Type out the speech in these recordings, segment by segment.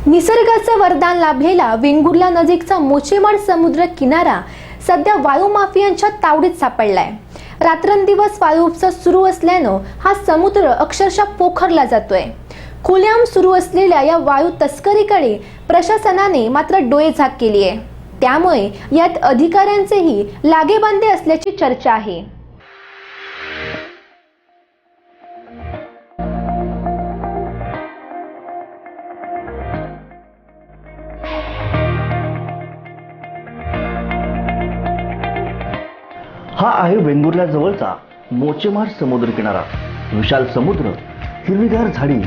निसर्गाचं वरदान लाभलेला वेंगुर्ला नजीकचा मोचेमाड समुद्र किनारा सध्या वाळू माफियांच्या तावडीत सापडलाय। रात्रंदिवस वाळू उपसा सुरू असल्यानं हा समुद्र अक्षरशः पोखरला जातोय। खुलेआम सुरू असलेल्या या वाळू तस्करीकडे प्रशासनाने मात्र डोळेझाक केली आहे। त्यामुळे यात अधिकाऱ्यांचेही लागेबांधे असल्याची चर्चा आहे। हा आहे वेंगुर्ला जवळचा मोचेमाड समुद्र किनारा। विशाल समुद्र, हिरवीगार झाडी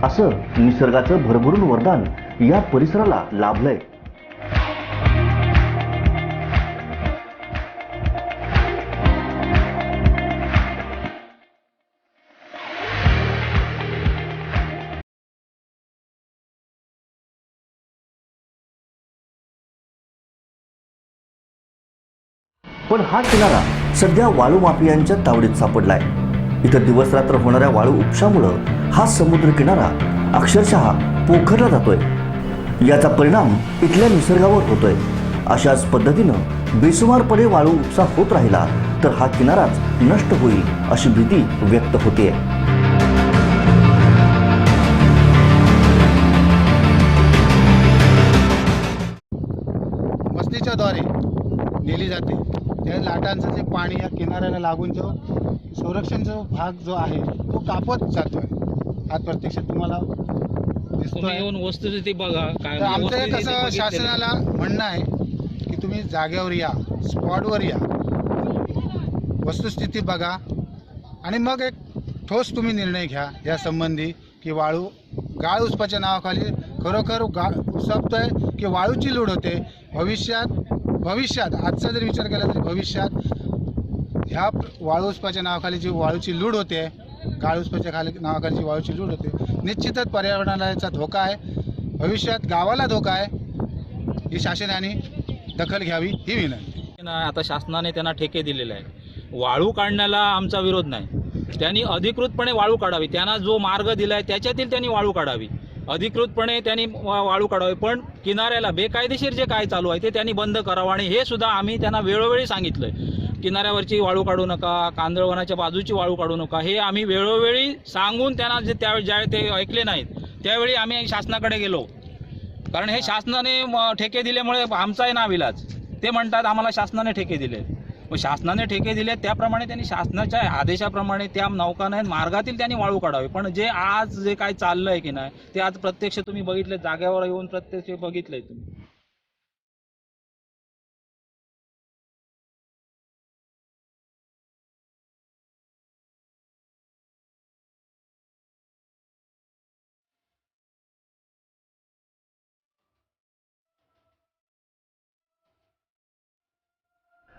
असं निसर्गाचं भरभरून वरदान या परिसराला लाभलंय। पण हा किनारा सध्या वाळू माफियांच्या तावडीत सापडलाय। इथं दिवस रात्र होणाऱ्या वाळू उपशामुळे हा समुद्र किनारा अक्षरशः पोखरला जातोय। याचा परिणाम इथल्या निसर्गावर होतोय। अशाच पद्धतीनं बेसुमारपणे वाळू उपसा होत राहिला तर हा किनाराच नष्ट होईल अशी भीती व्यक्त होते। मस्तीच्या द्वारे नेली जाते। त्या लाटांचं जे पाणी या किनाऱ्याला लागून जो संरक्षणचा भाग जो आहे तो कापत जातोय। आज प्रत्यक्षात तुम्हाला दिसतोय। येऊन वस्तुस्थिती बघा काय तर आमचं कसं शासनाला म्हणणं आहे की तुम्ही जागेवर या, स्पॉटवर या, वस्तुस्थिती बघा आणि मग एक ठोस तुम्ही निर्णय घ्या या संबंधी की वाळू गाळ उसपाच्या नावाखाली खरोखर उसपतोय की वाळूची लूट होते। भविष्यात आजचा जर विचार केला तरी भविष्यात ह्या वाळू उसपाच्या नावाखाली जी वाळूची लूट होते, गाळ उसपाच्या नावाखाली जी वाळूची लूट होते, निश्चितच पर्यावरणाला धोका आहे। भविष्यात गावाला धोका आहे। ही शासनाने दखल घ्यावी ही विनंती। आता शासनाने त्यांना ठेके दिलेले आहे। वाळू काढण्याला आमचा विरोध नाही, त्यांनी अधिकृतपणे वाळू काढावी। त्यांना जो मार्ग दिलाय त्याच्यातील त्यांनी वाळू काढावी, अधिकृतपणे त्यांनी वाळू काढावी। पण किनाऱ्याला बेकायदेशीर जे काय चालू आहे ते त्यांनी बंद करावं आणि हे सुद्धा आम्ही त्यांना वेळोवेळी सांगितलंय। किनाऱ्यावरची वाळू काढू नका, कांदळवनाच्या बाजूची वाळू काढू नका, हे आम्ही वेळोवेळी सांगून त्यांना जे ज्यावेळी ते ऐकले नाहीत त्यावेळी आम्ही शासनाकडे गेलो। कारण हे शासनाने ठेके दिल्यामुळे आमचाही नाविलाज। ते म्हणतात आम्हाला शासनाने ठेके दिले, मग शासनाने ठेके दिले त्याप्रमाणे त्यांनी शासनाच्या आदेशाप्रमाणे त्या नौकाने मार्गातील त्यांनी वाळू काढावी। पण जे आज जे काय चाललंय की नाही ते आज प्रत्यक्ष तुम्ही बघितले, जागेवर येऊन प्रत्यक्ष बघितलंय तुम्ही।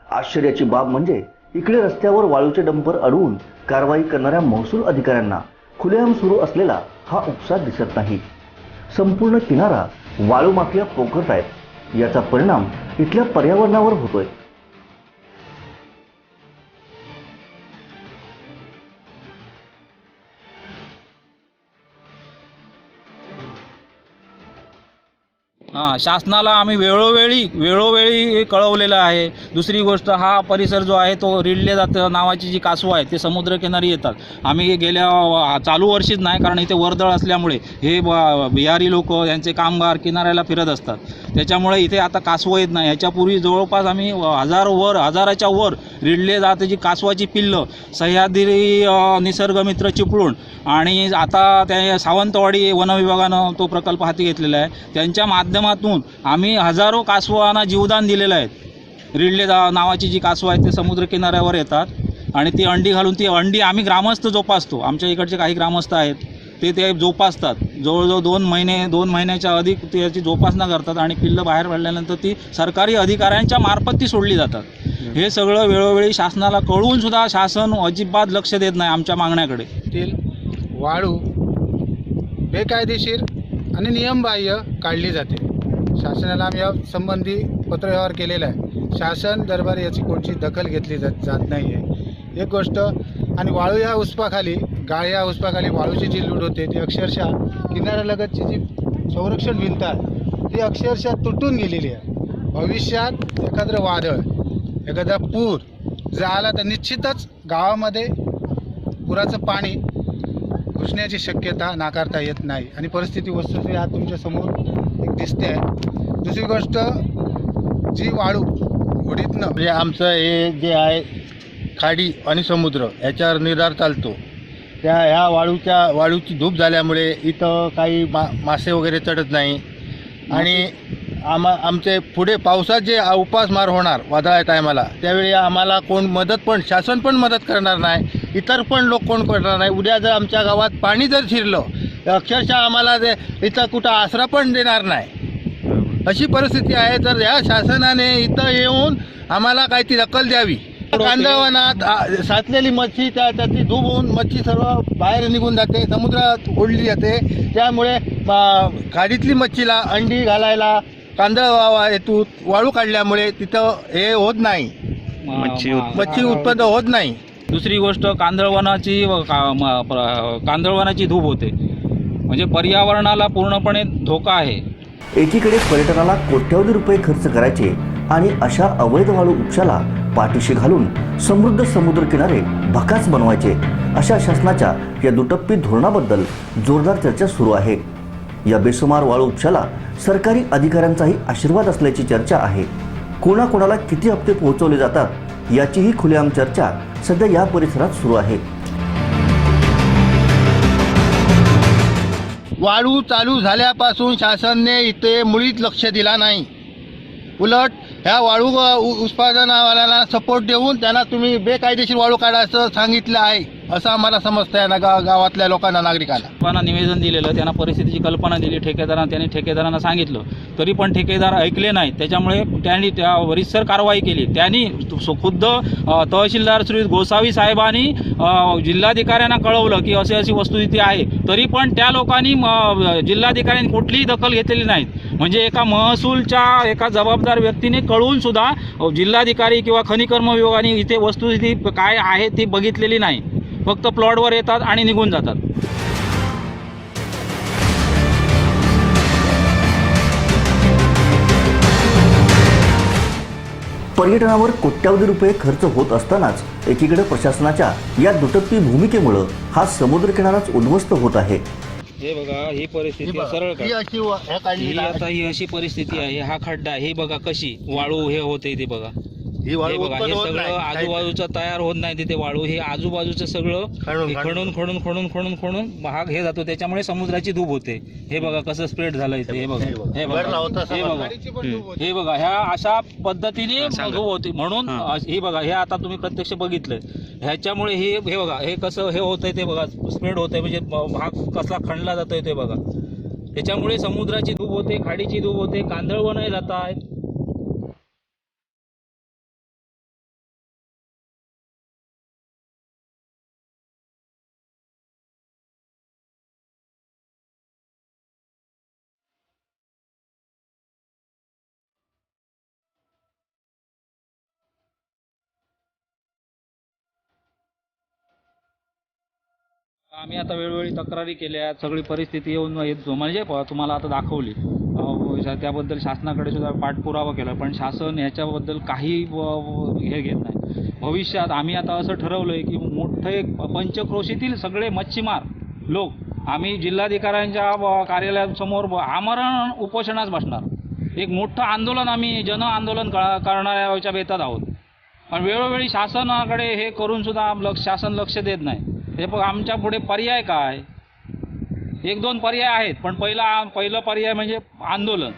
आश्चर्याची बाब म्हणजे इकडे रस्त्यावर वाळूचे डंपर अडवून कारवाई करणाऱ्या महसूल अधिकाऱ्यांना खुलेआम सुरू असलेला हा उपसा दिसत नाही। संपूर्ण किनारा वाळू माफिया पोखरतायत। याचा परिणाम इथल्या पर्यावरणावर होतोय। शासनाला आम्ही वेळोवेळी कळवलेलं आहे। दुसरी गोष्ट, हा परिसर जो आहे तो रिडले जातं नावाची जी कासव आहे ते समुद्रकिनारी येतात। आम्ही गेल्या चालू वर्षीच नाही, कारण इथे वर्दळ असल्यामुळे हे बिहारी लोक यांचे कामगार किनाऱ्याला फिरत असतात, त्याच्यामुळे इथे आता कासव येत नाही। ह्याच्यापूर्वी जवळपास आम्ही हजाराच्या वर रिडले जाते जी कासवाची पिल्लं सह्याद्री निसर्गमित्र चिपळूण आणि आता त्या सावंतवाडी वनविभागानं तो प्रकल्प हाती घेतलेला आहे। त्यांच्या माध्यमातून आम्ही हजारो कासवांना जीवदान दिलेलं आहे। रिडले नावाची जी कासव आहेत ते समुद्र किनाऱ्यावर येतात आणि ती अंडी घालून ती अंडी आम्ही ग्रामस्थ जोपासतो। आमच्या इकडचे काही ग्रामस्थ आहेत ते जोपासतात, जवळजवळ 2 महिन्याच्या अधिक त्याची जोपासना करतात आणि पिल्लं बाहेर पडल्यानंतर ती सरकारी अधिकाऱ्यांच्या मार्फत ती सोडली जातात। हे सगळं वेळोवेळी शासनाला कळवून सुद्धा शासन अजिबात लक्ष देत नाही आमच्या मागण्याकडे। वाळू बेकायदेशीर आणि नियमबाह्य काढली जाते। शासनाला आम्ही या संबंधी पत्रव्यवहार केलेला आहे। शासन दरबार याची कोणती दखल घेतली जात नाही आहे एक गोष्ट। आणि वाळू या उसपाखाली, गाळ या उसपाखाली वाळूची जी लूट होते ती अक्षरशः किनाऱ्यालगतची जी संरक्षण भिंत आहे ती अक्षरशः तुटून गेलेली आहे. भविष्यात एखादं वादळ, एखादा पूर जर आला तर निश्चितच गावामध्ये पुराचं पाणी घुसण्याची शक्यता नाकारता येत नाही आणि परिस्थिती वस्तुस्थिती आज तुमच्यासमोर एक दिसते आहे. दुसरी गोष्ट, जी वाळू होडीतनं म्हणजे आमचं हे जे आहे खाडी आणि समुद्र याच्यावर निर्धार चालतो. ह्या वाळूची धूप झाल्यामुळे इथं काही मासे वगैरे चढत नाही आणि आमचे पुढे पावसात जे उपासमार होणार वादळा टायमाला त्यावेळी आम्हाला कोण मदत पण शासन पण मदत करणार नाही, इतर पण लोक कोण करणार नाही. उद्या जर आमच्या गावात पाणी जर शिरलं तर अक्षरशः आम्हाला ते इथं कुठं आसरा पण देणार नाही, अशी परिस्थिती आहे. तर या शासनाने इथं येऊन आम्हाला काही ती दखल द्यावी. कांदळवनात साचलेली मच्छी त्याची धूप होऊन मच्छी सर्व बाहेर निघून जाते, समुद्रात ओढली जाते. त्यामुळे खाडीतली मच्छीला अंडी घालायला कांदळ हेतू वाळू काढल्यामुळे तिथं हे होत नाही, मच्छी उत्पन्न होत नाही. दुसरी गोष्ट कांदळवनाची धूप होते, म्हणजे पर्यावरणाला पूर्णपणे धोका आहे. एकीकडे पर्यटनाला कोट्यवधी रुपये खर्च करायचे आणि अशा अवैध वाळू उपशाला पाठीशी घालून समृद्ध समुद्र किनारे भकास बनवायचे, अशा शासनाच्या या दुटप्पी धोरणाबद्दल जोरदार चर्चा सुरू आहे. या बेसुमार वाळू उपशाला सरकारी अधिकाऱ्यांचाही आशीर्वाद असल्याची चर्चा आहे. कोणाकोणाला किती हप्ते पोहोचवले जातात याचीही खुलेआम चर्चा सध्या या परिसरात सुरू आहे. वाळू चालू झाल्यापासून शासनाने इथे मुळीच लक्ष दिला नाही. उलट ह्या वाळू उत्पादनावाल्यांना सपोर्ट देऊन त्यांना तुम्ही बेकायदेशीर वाळू काढा असं सांगितलं आहे, असं आम्हाला समजतं आहे ना. गावातल्या लोकांना, नागरिकांना निवेदन दिलेलं, त्यांना परिस्थितीची कल्पना दिली त्यांनी ठेकेदारांना सांगितलं, तरी पण ठेकेदार ऐकले नाहीत. त्याच्यामुळे त्यांनी त्या वरिष्ठर कारवाई केली. त्यांनी खुद्द तहसीलदार श्री गोसावी साहेबांनी जिल्हाधिकाऱ्यांना कळवलं की अशी वस्तुस्थिती आहे, तरी पण त्या लोकांनी जिल्हाधिकाऱ्यांनी कुठलीही दखल घेतलेली नाहीत. म्हणजे एका महसूलच्या एका जबाबदार व्यक्तीने कळून सुद्धा जिल्हाधिकारी किंवा खनिकर्म विभागाने इथे वस्तुस्थिती काय आहे ती बघितलेली नाही. फक्त प्लॉटवर येतात आणि निघून जातात. पर्यटनावर कोट्यवधी रुपये खर्च होत असतानाच एकीकडे प्रशासनाच्या या दुटप्पी भूमिकेमुळे हा समुद्रकिनाराच उद्ध्वस्त होत आहे. हे बघा, ही परिस्थिती सरळ ही अशी परिस्थिती आहे. हा खड्डा, हे बघा कशी वाळू हे होते ते बघा. हे बघा, हे सगळं आजूबाजूचं तयार होत नाही तिथे वाळू. हे आजूबाजूचं सगळं खणून भाग हे जातो, त्याच्यामुळे समुद्राची धूप होते. हे बघा कसं स्प्रेड झालं इथे. हे बघा ह्या अशा पद्धतीने धूप होते. म्हणून हे बघा, हे आता तुम्ही प्रत्यक्ष बघितलंय. ह्याच्यामुळे हे बघा, हे कसं हे होतंय ते बघा, स्प्रेड होतंय, म्हणजे भाग कसा खणला जातोय ते बघा. त्याच्यामुळे समुद्राची धूप होते, खाडीची धूप होते, कांदळवनही जात आहेत. आम्ही आता वेळोवेळी तक्रारी केल्या, सगळी परिस्थिती येऊन म्हणजे तुम्हाला आता दाखवली. त्याबद्दल शासनाकडे सुद्धा पाठपुरावा केला, पण शासन ह्याच्याबद्दल काही हे घेत नाही. भविष्यात आम्ही आता असं ठरवलंय की मोठे पंचक्रोशीतील सगळे मच्छीमार लोक आम्ही जिल्हाधिकाऱ्यांच्या कार्यालयासमोर आमरण उपोषणास बसणार. एक मोठं आंदोलन, आम्ही जन आंदोलन करण्याच्या बेतात आहोत. पण वेळोवेळी शासनाकडे हे करून सुद्धा शासन लक्ष देत नाही. हे बघ, आमच्या पुढे पर्याय काय? एक दोन पर्याय आहेत, पण पहिलं पर्याय म्हणजे आंदोलन.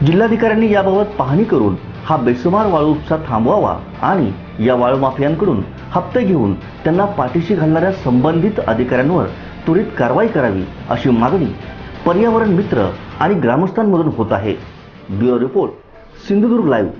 जिल्हाधिकाऱ्यांनी याबाबत पाहणी करून हा बेसुमार वाळू उपसा थांबवावा आणि या वाळू माफियांकडून हप्ते घेऊन त्यांना पाठीशी घालणाऱ्या संबंधित अधिकाऱ्यांवर त्वरित कारवाई करावी, अशी मागणी पर्यावरण मित्र आणि ग्रामस्थांमधून होत आहे. Bureau report, Sindhudurg live.